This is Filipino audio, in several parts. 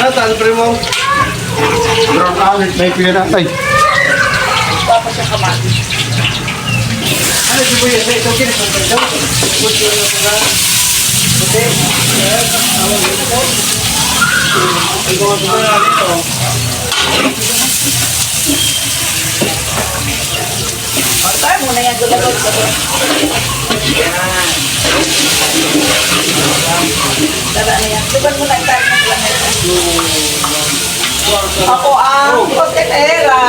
Natan, primo. Brown almond, may pira. Ay. Papa siya kamati. Ano si Buya? Ito kini sa daw. Puti na pala. Puti. Awang ito. Ito ko na dito. Patay mo na yan gulagod sa doon. Yan. Tara na yan. Lugan mo na yung tayo ng planet. Ako ang hotelera.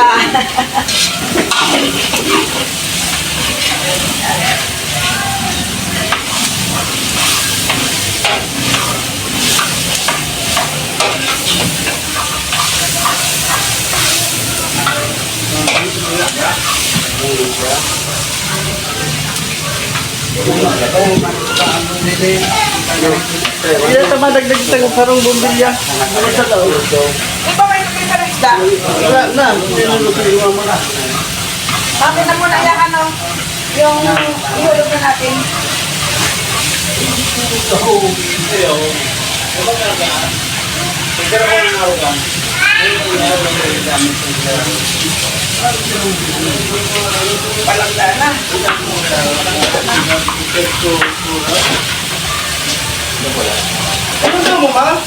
Iya sama dagdag sa sarong bumbilya. Ano sa daw? Di ba may nakita ng isda? Wala na, tinulog sa iwa mo na. Bakit na muna yung ano, yung ihulog na natin. Palagda na. Inundo mo ba?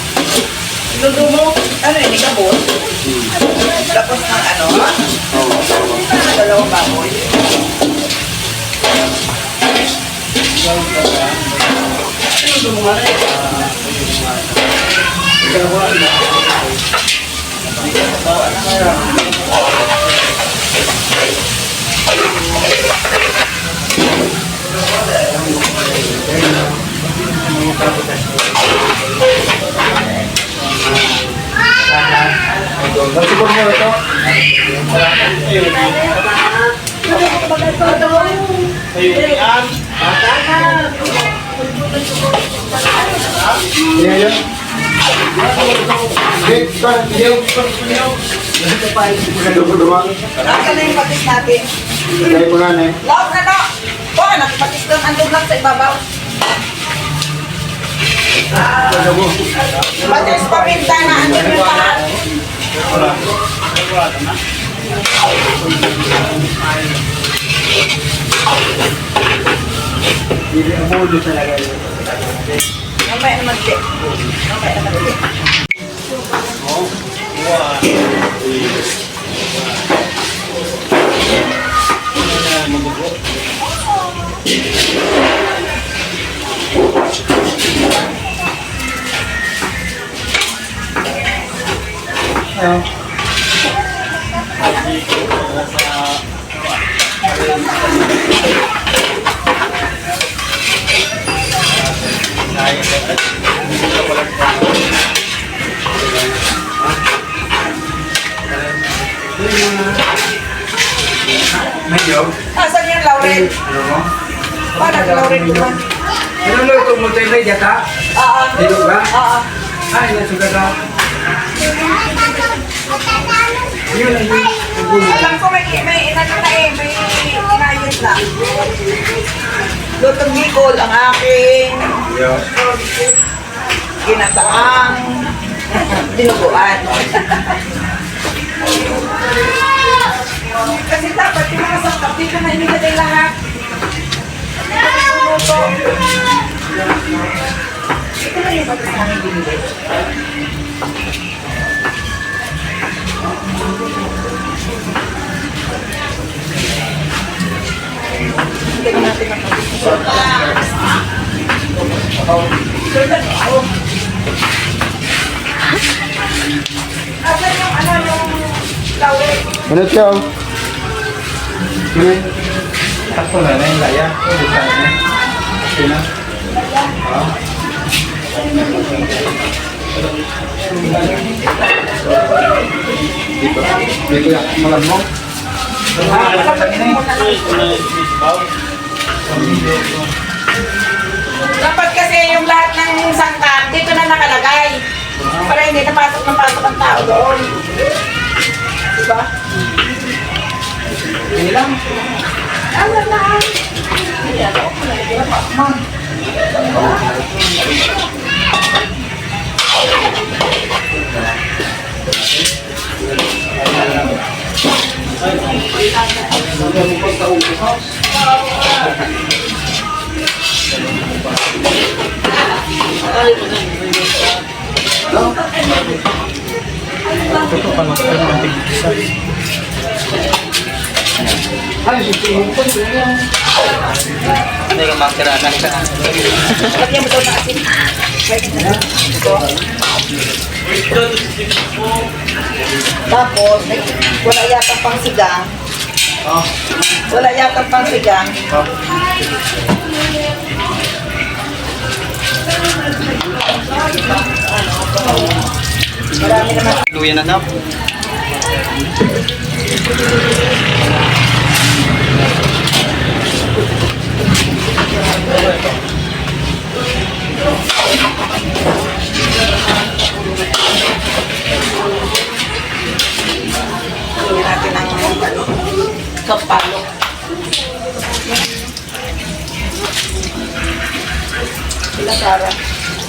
Inundo mo? Ano yun, ikabot? Tapos ng ano? Dalawang baboy. Inundo mo nga na eh. Siguro mo ito? Ayun yan. Yan yan. Big pan, yung Naka na yung patis natin. Kaya pa nga na eh. Laog na no! Baka nakipatis doon, andun lang sa ibabaw. Patis paminta na, andun yung lahat. Hindi ang mulo talaga yun. Mamaya naman din. Mamaya naman din. Medyo. Asan yung Laurel? Ano mo? Paano yung Laurel naman? Ano lo ito mo tayo na yata? Oo. Dito ba? Oo. Ay, nasugat ako. Yun ang yun. Alam ko may inano na eh, may inayos na. Lutong Bicol ang aking Yeah. ginataang dinuguan. Kasi dapat yung mga sangkap dito na inilagay lahat. Ito na yung batas namin binili. Hindi ko natin napag-isip. Asan yung ano yung laurel? Ano ito? Sige. Takpo na na yung laya. Buka na. Okay na. Dito yan. Malam mo. Dapat kasi yung lahat ng sangkap dito na nakalagay. Para hindi napasok ng pasok ang tao doon. Diba? Hindi lang. Ano na? Ito pa mas pero ang tigisa. Ay, sisihin ko. Hindi ka makiranan ka. Lagyan mo daw na asin. Tapos, wala yata pang sigang. Wala yata pang sigang. Marami naman. Luya na daw. Hindi natin ang kapalo. Sila Sarah.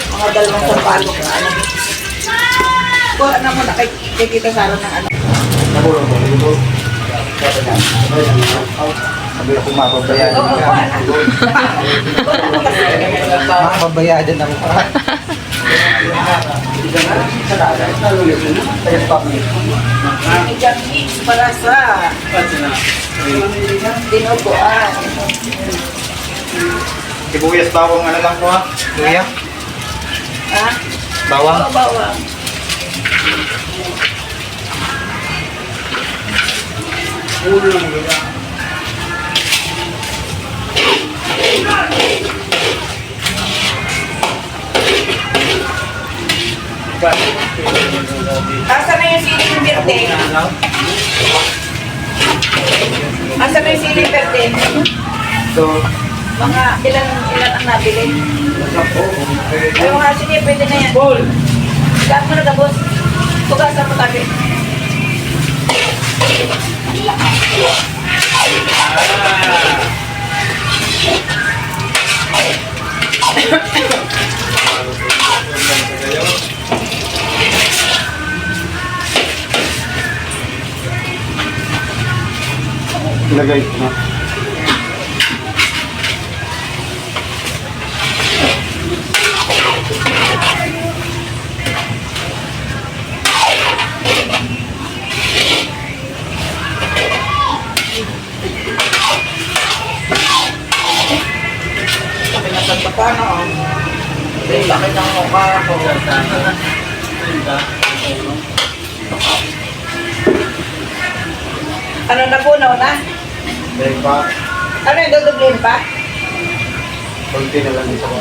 Mga dalawang kapalo na ano. Kuha na muna kay Tita Sarah ng ano. Nabulong mo, dito. Sabi ko mapabayadan Oo, ka. kuha na. Mapabayadan ako pa. Igang hits para sa dinuguan. Sibuyas bawang ano lang ko ha? Luya? Ha? Bawang? Oo, bawang. Asa na yung siling birthday? Asa na yung siling birthday? So, Mga ilan ang nabili? Ay, mga sige, pwede na yan. Lahat mo na gabos. Pugasan mo tabi. ilagay ko na. Pinasal pa paano? Laki ng mukha ko. Ano napunaw na? Dahil pa, Ano yung dudublin pa? konti na lang isa ko.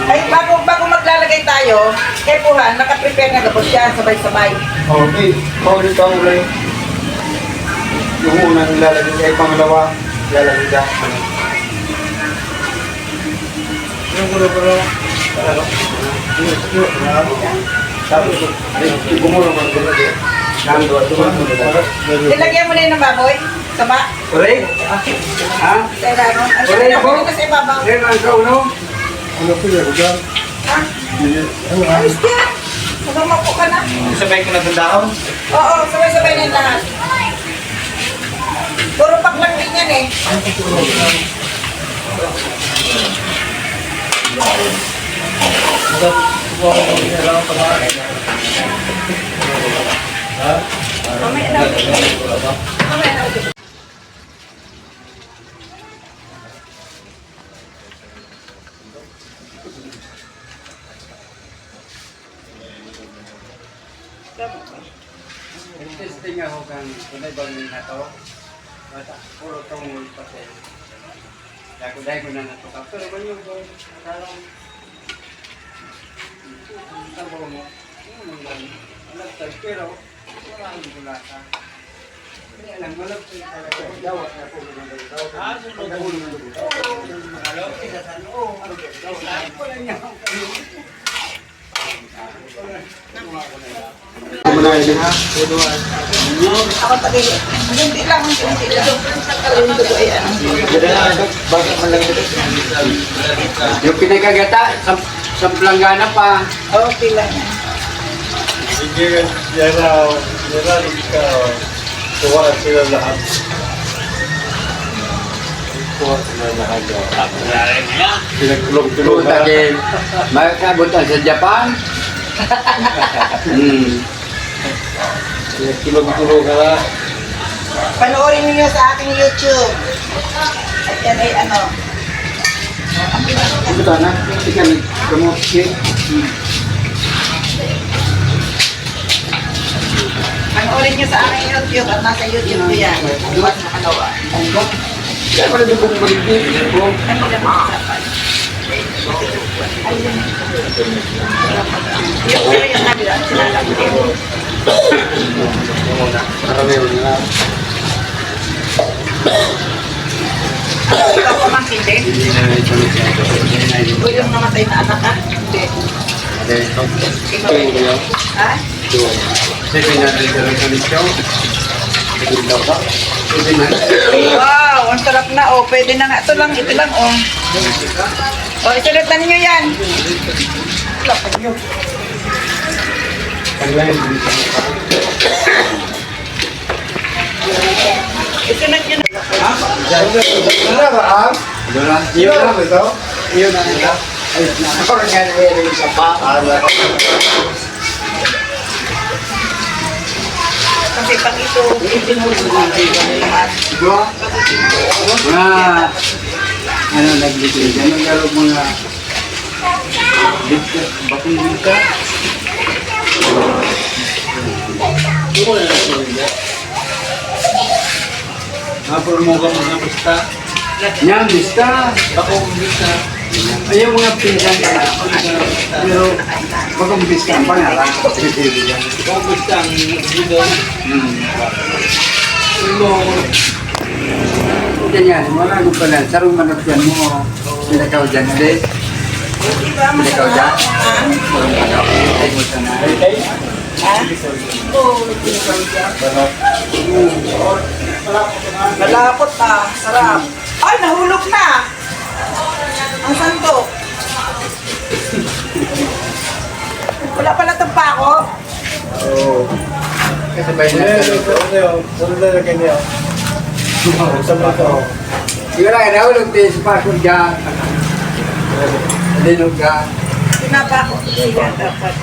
Ay, bago maglalagay tayo, kay Puhan, nakaprepare na gabos yan, sabay-sabay. Okay, paulit ang ulay. Yung unang ilalagay ay pangalawa, ilalagay ka. Yung gulo-gulo. Sabi ko, gumulo ko gulo din. Nando at tumatulog. Nilagyan mo na yun ng baboy? Saba? Correct? Ha? Sa ilalim? Ang Wala sabi ako. na kasi ibabaw. Then, ang kauno? Ano po yung lugar? Ha? Ayos yan. Magamapo ka na. Sabay ko na sa dahon. Oo, sabay-sabay na yung lahat. Puro paklang din yan eh. Mamaya na. Mamaya na. Testing ako kang tunay bang na to. Basta puro tong pasel. Dahil ko na nato. Pero ba yung karong tabo mo? Alam tayo pero wala ang bulata. Kaya lang malap tayo talaga. Dawa na po ng daw. Ah, sunod na ulo ng daw. Hello? Oo, ano daw? Wala niya. Ako tagi. Hindi lang. Hindi lang. Yung dugo ay ano. Bakit man lang ito? Yung pinagagata, sa planggana pa. Okay lang. Sige, yan ikaw. Tuwa sila lahat. po. Pinagtulog-tulog Punta din. Magkabutan sa Japan. Pinagtulog-tulog ka na. Panoorin niyo sa aking YouTube. At yan ay ano. Ito na. Ika nagkamot siya. Panoorin niyo sa aking YouTube at nasa YouTube ko yan. Bukas na kalawa. Kaya pala doon kong maligid. Ano lang ang usapan? Yung pero yung kabila, sinasabi ko. Marami yun na. Ikaw pamangkin din? O yung namatay na anak ka? Hindi. Ikaw eh. Ha? Wow, ang sarap na oh. Pwede na nga. Ito lang oh. O, isulitan niyo yan. Isunod niyo na. Ano ba, Am? Iyo na ba ito? Iyo na ito? Ay, nakakawin nga na meron yung sapa. Kasi pag ito, Mga ano nagligid. Anong laro mga bigka, bakong bigka? Hapon mo ka mga basta. Yan, bista. Bakong basta. Ay, yung mga pinsan ka. Pero, bakong bista ang pangalan. Bakong basta ang bidon. Ganyan, wala ko pala. Sarong manok yan mo. Pinakaw dyan, hindi. di ba Pinakaw dyan. masarap? Sarong manok. Ay, mo sana. Ha? Malapot na. Sarap. Ay, nahulog na. Ang sandok. Wala pala itong pako. Kasabay na. Sunod na lang kanyo. Sama ko. Siguro ay nahulog tayo sa pasok dyan. Adinog ka. Pinapako. Yan dapat.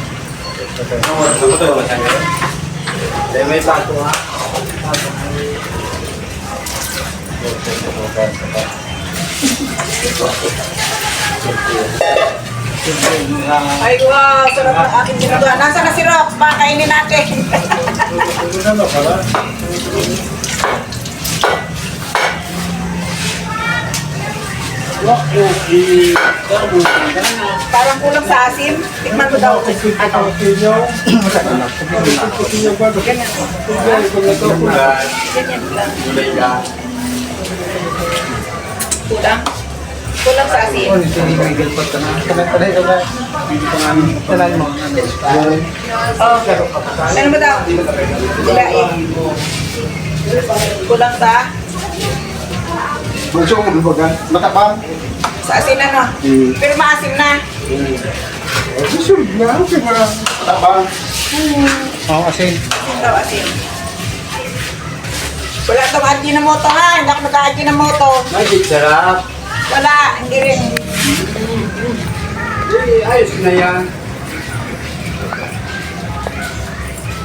May bato ha. Ay, wow. Sarap ng aking ginagawa. Nasaan na si Rox? Baka kainin natin. Ano ka ba? Parang kulang sa asim. Tikman mo daw. Ano? Ganyan. Ganyan lang. Gulay ka. Kulang. Kulang sa asim. Oh. Ano mo daw? Kulain. Kulang sa? Gusto ko magbagan. Matapang. Sa asin ano? Pero maasim na. Gusto na. Okay ba? Matapang. Oo, kasi Daw asin. Wala itong Ajinomoto ha. Hindi ako nagka-Ajinomoto. Magic sarap. Wala. Hindi rin. Ayos na yan.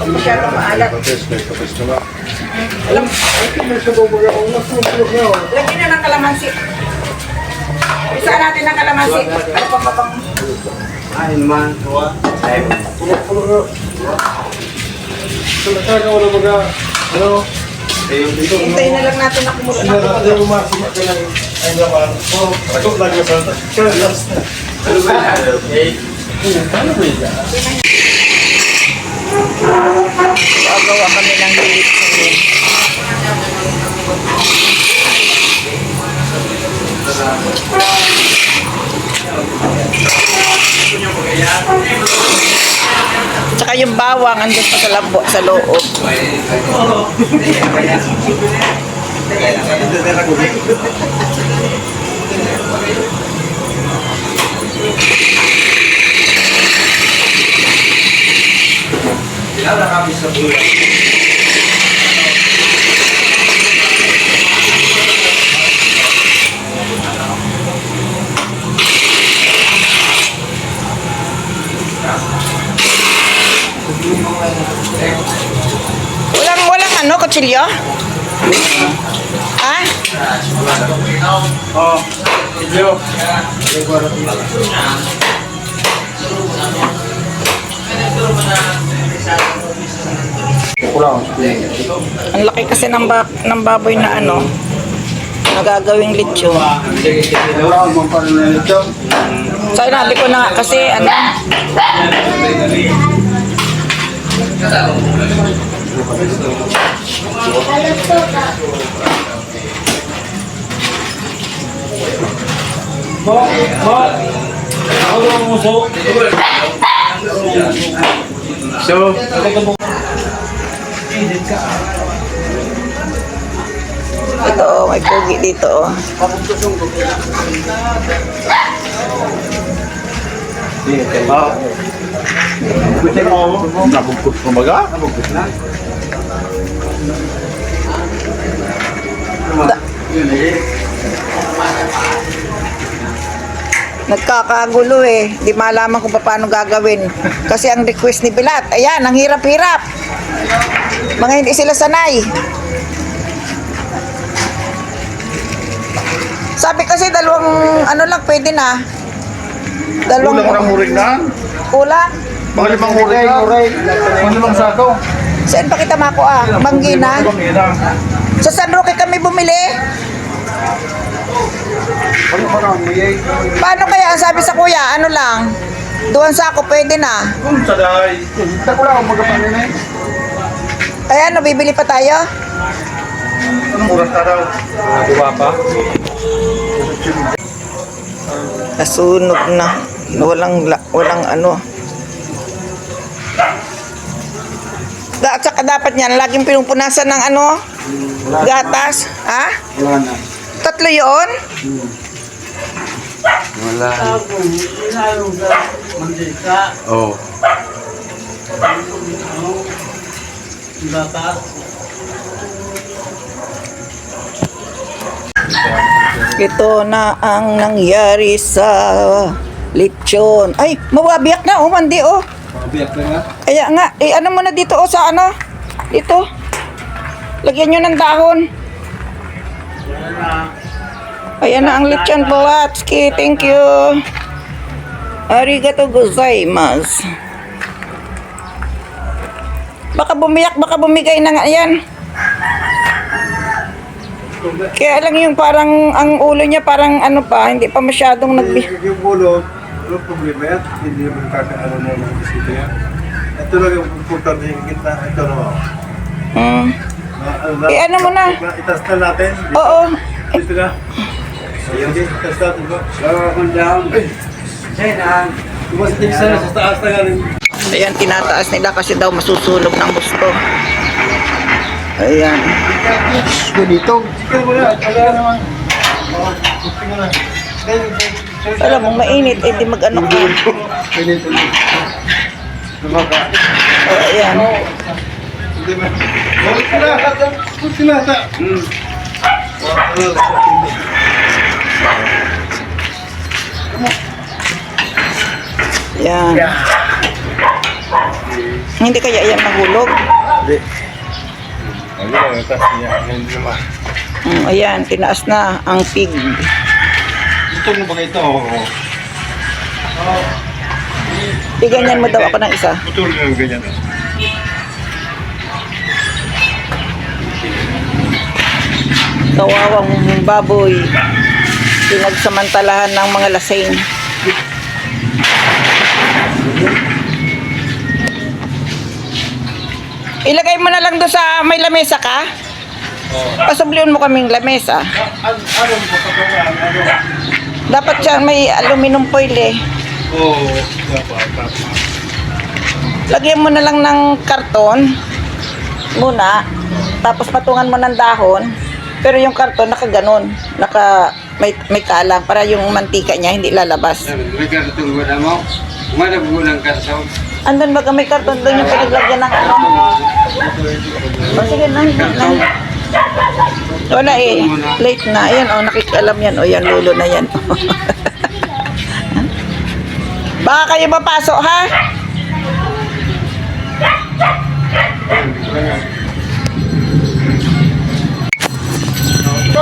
Masyadong maalat. Kapos na ba? Alam, lagyan na ng kalamansi. Isa natin ng kalamansi. Ano pang mapang... Ay, man. Ay, Saka wala mga, ano, dito, Hintayin na lang natin na kumulo na Ano kumulo. umasimak ka lang, ay naman, takot lang ka sa kalas. ano ba yan? Okay. Gagawa kami ng lilit. Tsaka yung bawang andun pa sa labo, sa loob. Wala kami sa buhay. kutsilyo? Ha? Oh, video. Ang laki kasi ng, ng baboy na ano, nagagawing lechon. Wala mo pa rin ito. Sabi ko na nga kasi ano, So, ito oh, may pogi dito oh. nabugkot ko baga? Nabugkot na. Nagkakagulo eh. Di malaman kung paano gagawin. Kasi ang request ni Bilat, ayan, ang hirap-hirap. Mga hindi sila sanay. Sabi kasi dalawang ano lang pwede na. Dalawang Kulang murig na. kulang. Mga limang murig na. Mga limang sako. Saan pa kita mako ah? Manggina. Sa San Roque kami bumili. Ano pa naman may Paano kaya ang sabi sa kuya? Ano lang? Doon sa ako pwede na. kung saday. Kita ko lang ang magapanin eh. Kaya ano, bibili pa tayo? Anong oras na daw? Diba pa? Nasunog na. Walang ano. At saka dapat yan, laging pinupunasan ng ano? Gatas. Ha? Wala na. 3 yun? Wala. Oh. Ito na ang nangyari sa lechon. Ay, mawabiyak na oh, mandi oh. Mabiyak na nga. Kaya nga, ano mo na dito oh, sa ano? Dito. Lagyan nyo ng dahon. Ayan na ang lechon Bulatski. Thank you. Arigato gozaimasu. Baka bumiyak, baka bumigay na nga yan. Kaya lang yung parang, ang ulo niya parang ano pa, hindi pa masyadong Yung ulo, ano problema yan? Hindi naman kakaano na yung bisita yan. Ito lang yung importante yung gitna. Ito naman. ano mo na? Itas na natin. Oo. Dito na. Sige, itas natin ba? Gawa kong down. Diyan, tumasin sana sa taas na galing. Ayan, tinataas nila kasi daw masusunog ng gusto. Ayan. Ganito. Sige mo na. Wala naman. Sige mo na. Alam mo, mainit, eh di mag-ano ka. Ganito. Tumaka. Ayan. Hindi ba? Bakit sinata? Bakit sinata? Ayan. Hindi kaya yan nahulog? Hindi. Ayun, itas niya. Hindi naman. Ayan, tinaas na ang pig. Ito mo ba ito? Iganyan mo daw ako ng isa. Putol yung ganyan. Kawawang baboy. Pinagsamantalahan ng mga lasing. Ilagay mo na lang doon sa may lamesa ka. Pasubliun mo kaming lamesa. Ano mo pagkawa? Dapat siya may aluminum foil eh. Oo, dapat. Lagyan mo na lang ng karton muna. Tapos patungan mo ng dahon. Pero yung karton nakaganon. May kalang para yung mantika niya hindi lalabas. May kartong wala mo? Kumada bulang kartong. Andun baga may karton doon yung pinaglagyan ng ano. O sige na. Wala eh. Late na. Ayan o, nakikialam yan. O yan, lulo na yan. Baka kayo mapasok ha?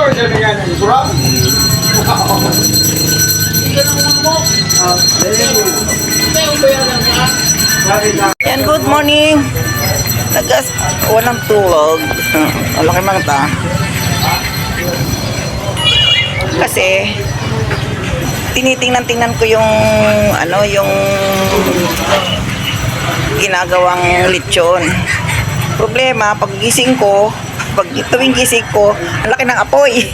Sabi nga na, burap. Yan, good morning. Walang tulog. Ang laki mata. Kasi, tinitingnan-tingnan ko yung, yung ginagawang lechon. Problema, pag tuwing gising ko, ang laki ng apoy.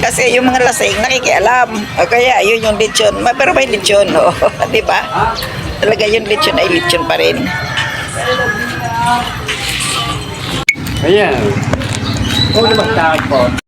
Kasi yung mga lasing nakikialam. O kaya yun yung lechon. Pero may lechon, no? Di ba? Talaga yung lechon ay lechon pa rin. Ayan. Huwag na magtakot po.